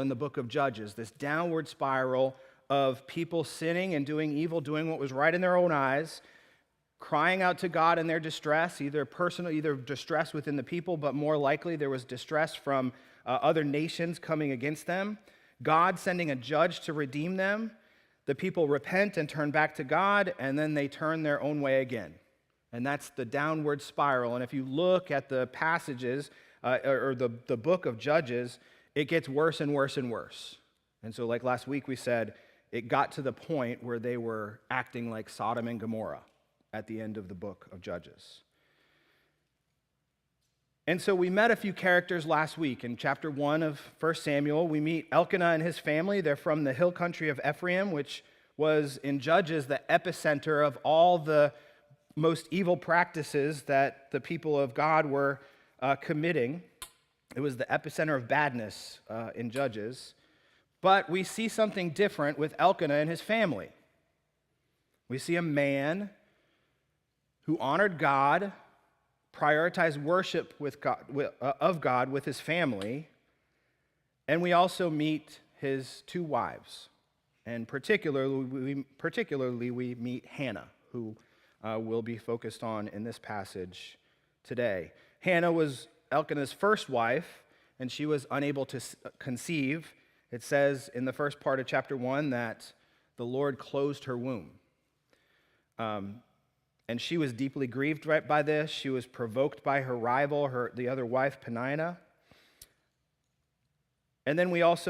in the book of Judges, this downward spiral of people sinning and doing evil, doing what was right in their own eyes, crying out to God in their distress, either distress within the people, but more likely there was distress from other nations coming against them. God sending a judge to redeem them. The people repent and turn back to God, and then they turn their own way again. And that's the downward spiral. And if you look at the passages, or the book of Judges, it gets worse and worse and worse. And so like last week we said, it got to the point where they were acting like Sodom and Gomorrah at the end of the book of Judges. And so we met a few characters last week. In chapter 1 of 1 Samuel, we meet Elkanah and his family. They're from the hill country of Ephraim, which was in Judges the epicenter of all the most evil practices that the people of God were committing. It was the epicenter of badness in Judges. But we see something different with Elkanah and his family. We see a man who honored God, prioritized worship of God with his family, and we also meet his two wives. And particularly we meet Hannah, who will be focused on in this passage today. Hannah was Elkanah's first wife, and she was unable to conceive. It says in the first part of chapter 1 that the Lord closed her womb. And she was deeply grieved by this. She was provoked by her rival, the other wife, Peninnah. And then we also